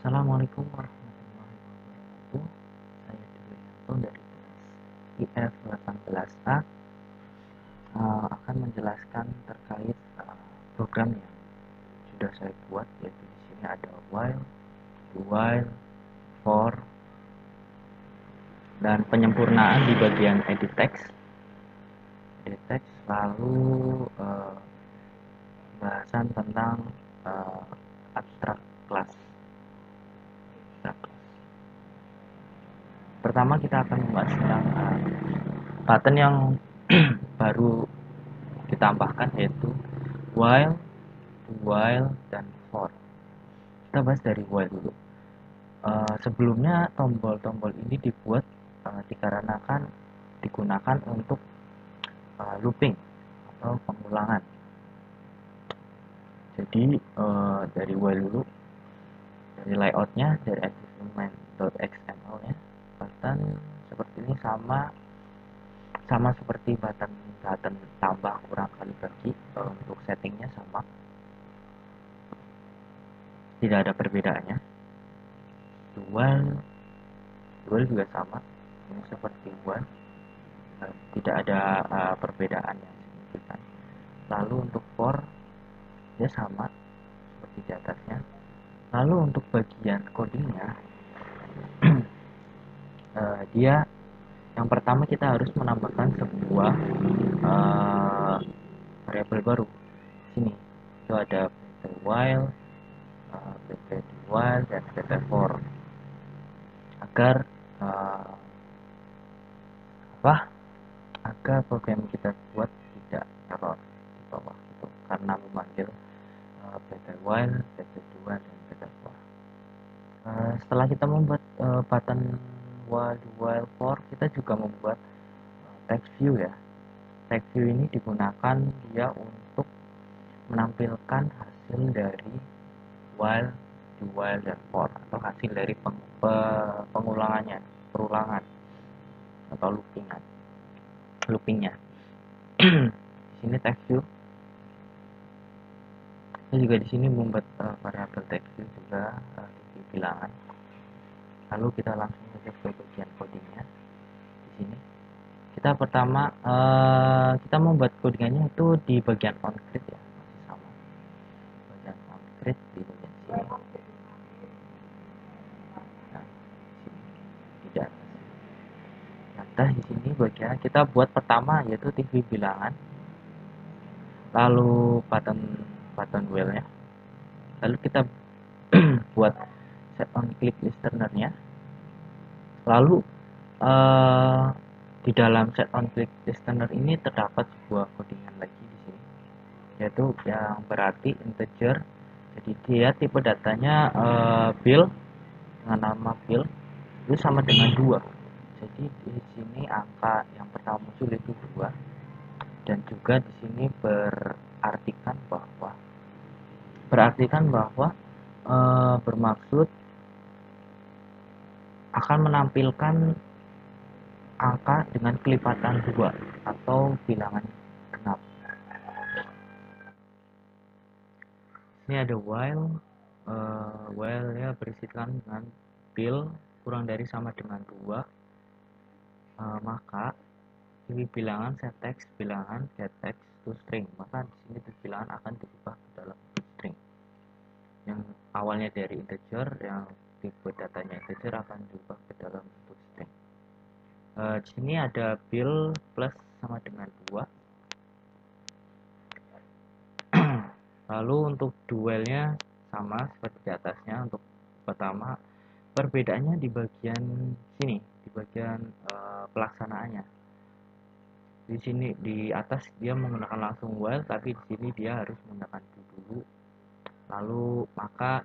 Assalamualaikum warahmatullahi wabarakatuh. Saya Duyanto dari kelas IF 18A akan menjelaskan terkait program yang sudah saya buat, yaitu di sini ada while, do while, for, dan penyempurnaan di bagian edit text, lalu bahasan tentang abstrak class. Pertama kita akan membahas tentang button yang baru ditambahkan, yaitu while, do while, dan for. Kita bahas dari while dulu. Sebelumnya tombol-tombol ini dibuat dikarenakan digunakan untuk looping atau pengulangan. Jadi dari while dulu, dari layoutnya, dari achievement.xml nya, button seperti ini sama seperti button tambah kurang kali bagi. Untuk settingnya sama, tidak ada perbedaannya. Dual juga sama, ini seperti while, tidak ada perbedaan yang signifikan. Lalu untuk for dia sama seperti di atasnya. Lalu untuk bagian codingnya dia yang pertama kita harus menambahkan sebuah variabel baru. Sini itu ada while, while, dan for, agar agar program kita buat tidak error di bawah gitu, karena memanggil while, do dan for. Setelah kita membuat button while, do while, for, kita juga membuat text view ya. Text view ini digunakan dia untuk menampilkan hasil dari while, do while, dan for, atau hasil dari perulangan atau loopingnya. Di sini text view. Saya juga di sini membuat variabel text view juga di bilangan. Lalu kita langsung saja ke bagian codingnya. Di sini kita pertama kita membuat codingannya itu di bagian onCreate ya, masih sama bagian onCreate di bagian sini. Nah, tidak atas di sini bagian kita buat pertama yaitu TV bilangan, lalu button wheel-nya, lalu kita buat set on click listener-nya, lalu di dalam set on click listener ini terdapat sebuah codingan lagi di sini, yaitu yang berarti integer. Jadi dia tipe datanya bill dengan nama bill itu sama dengan 2. Jadi di sini angka yang pertama muncul itu 2, dan juga di sini berartikan bahwa bermaksud akan menampilkan angka dengan kelipatan 2 atau bilangan genap. Ini ada while ya berisikan dengan bill kurang dari sama dengan 2, maka ini bilangan set text bilangan get text to string, maka di sini bilangan akan diubah ke dalam string. Yang awalnya dari integer, yang tipe datanya integer, akan diubah ke dalam bentuk string. Di sini ada bill plus sama dengan 2. Lalu untuk dualnya sama seperti di atasnya. Untuk pertama, perbedaannya di bagian sini, di bagian pelaksanaannya. Di sini di atas dia menggunakan langsung while, tapi di sini dia harus menggunakan do dulu. Lalu maka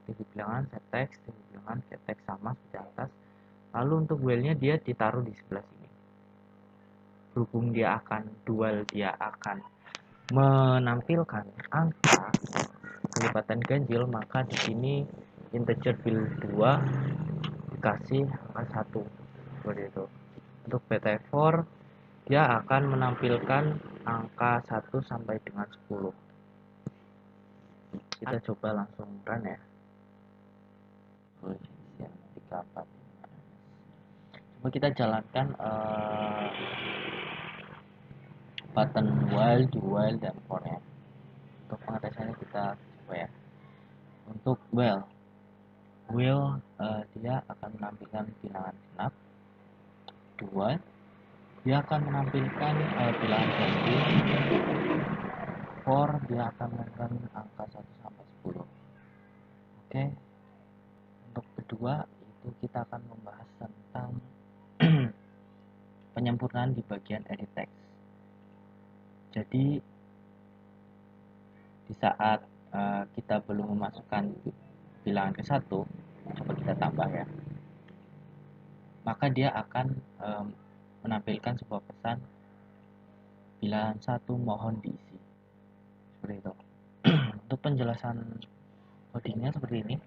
TV bilangan set text, TV bilangan get text sama seperti atas. Lalu untuk while-nya dia ditaruh di sebelah sini. Berhubung dia akan dual, dia akan menampilkan angka kelipatan ganjil, maka di sini integer bill 2 dikasih angka 1 seperti itu. Untuk BT4 dia akan menampilkan angka 1 sampai dengan 10. Kita coba langsung run ya. isian 34. Coba kita jalankan button while, do while, dan for ya. Untuk pengetesannya kita coba ya. Untuk while dia akan menampilkan bilangan genap. Do while dia akan menampilkan bilangan ganjil. For dia akan menampilkan angka 1 sampai 10. Oke. Untuk kedua itu kita akan membahas tentang penyempurnaan di bagian edit text. Jadi di saat kita belum memasukkan bilangan ke 1, coba kita tambah ya, maka dia akan menampilkan sebuah pesan bilangan 1 mohon diisi, seperti itu. Untuk penjelasan codingnya seperti ini,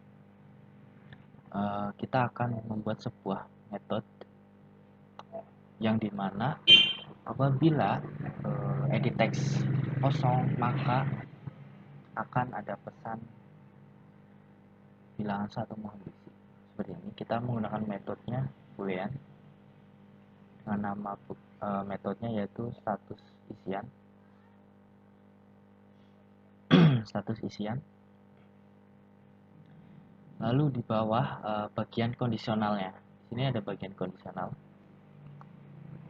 kita akan membuat sebuah metode yang dimana apabila edit text kosong, maka akan ada pesan bilangan 1 mohon diisi. Seperti ini, kita menggunakan metodenya boolean dengan nama metodenya yaitu status isian. Status isian. Lalu di bawah bagian kondisionalnya. Di sini ada bagian kondisional,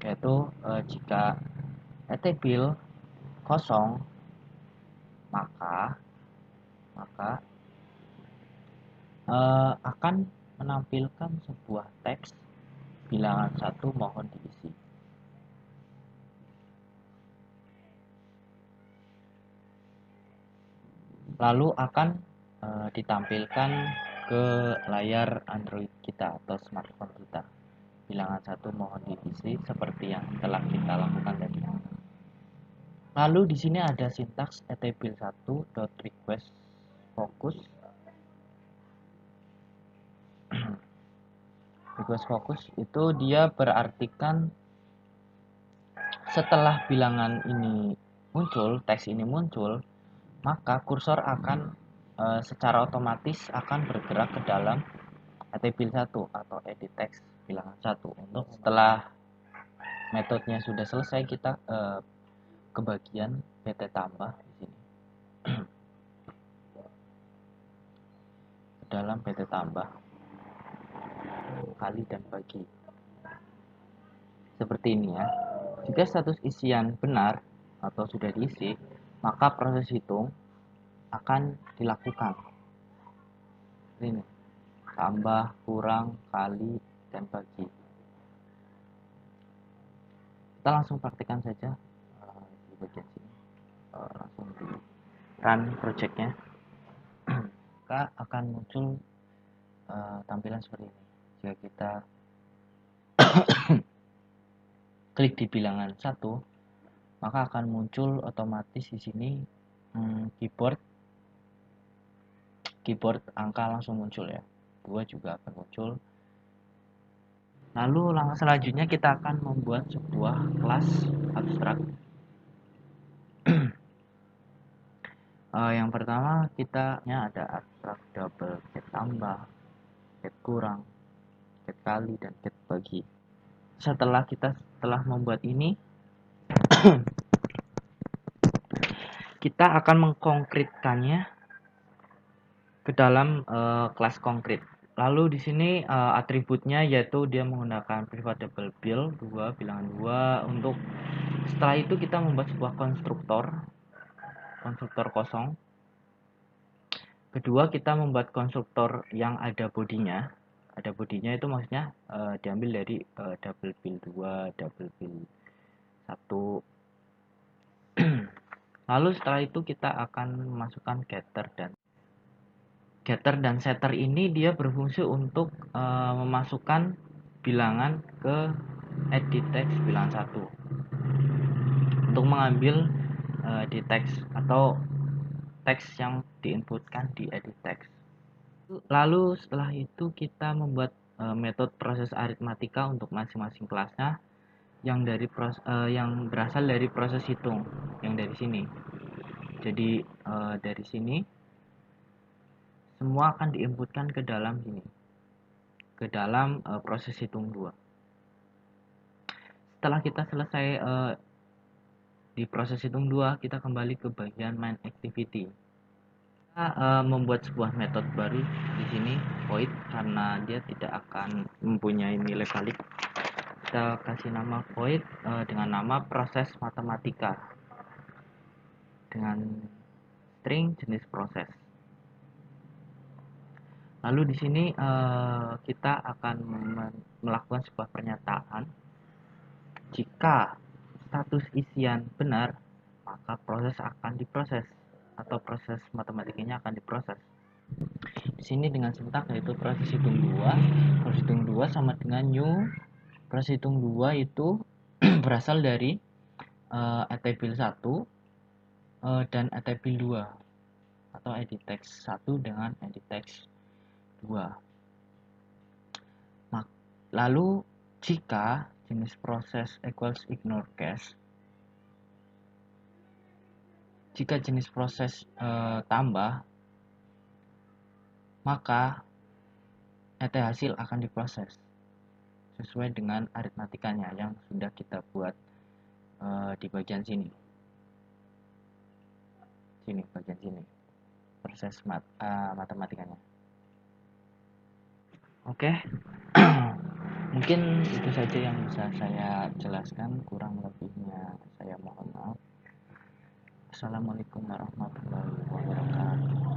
yaitu jika etbil kosong, maka akan menampilkan sebuah teks bilangan 1 mohon diisi. Lalu akan ditampilkan ke layar Android kita atau smartphone kita. Bilangan 1 mohon diisi seperti yang telah kita lakukan tadi. Lalu di sini ada sintaks etbil1.request focus. Request focus itu dia berartikan setelah bilangan ini muncul, teks ini muncul, maka kursor akan secara otomatis akan bergerak ke dalam etbil1 atau edit text bilangan 1. Untuk setelah metodenya sudah selesai, kita ke bagian pt tambah di sini. Ke dalam pt tambah kali dan bagi. Seperti ini ya. Jika status isian benar atau sudah diisi, maka proses hitung akan dilakukan. Ini tambah, kurang, kali, dan bagi. Kita langsung praktikkan saja di bagian sini. Langsung di run projectnya. Maka akan muncul tampilan seperti ini. Jika kita klik di bilangan 1, maka akan muncul otomatis di sini keyboard angka langsung muncul ya. 2 juga akan muncul. Lalu langkah selanjutnya kita akan membuat sebuah kelas abstrak. Yang pertama kita ada abstrak double, get tambah, get kurang, get kali, dan get bagi. Setelah membuat ini, kita akan mengkonkretkannya ke dalam kelas konkret. Lalu di sini atributnya yaitu dia menggunakan private double bill 2 bilangan 2. Untuk setelah itu kita membuat sebuah konstruktor kosong. Kedua, kita membuat konstruktor yang ada bodinya. Ada bodinya itu maksudnya diambil dari double bill 2, double bill 1. Lalu setelah itu kita akan memasukkan getter dan setter ini dia berfungsi untuk memasukkan bilangan ke edit text bilangan 1 untuk mengambil di teks atau teks yang diinputkan di edit text. Lalu setelah itu kita membuat metode proses aritmatika untuk masing-masing kelasnya yang berasal dari proses hitung yang dari sini. Jadi dari sini semua akan diinputkan ke dalam sini. ke dalam proses hitung 2. Setelah kita selesai di proses hitung 2, kita kembali ke bagian main activity. Kita membuat sebuah metode baru di sini, void, karena dia tidak akan mempunyai nilai balik. Kita kasih nama void dengan nama proses matematika dengan string jenis proses. Lalu di sini kita akan melakukan sebuah pernyataan. Jika status isian benar, maka proses akan diproses atau proses matematikanya akan diproses. Di sini dengan sintak yaitu proses hitung 2. Proses hitung 2 sama dengan new. Proses hitung 2 itu berasal dari table 1 dan table 2 atau editext 1 dengan editext 2. Lalu jika jenis proses equals ignore case, jika jenis proses tambah, maka hasil akan diproses sesuai dengan aritmatikanya yang sudah kita buat di bagian sini. Bagian sini proses matematikanya. Oke. Mungkin itu saja yang bisa saya jelaskan, kurang lebihnya saya mohon maaf. Assalamualaikum warahmatullahi wabarakatuh.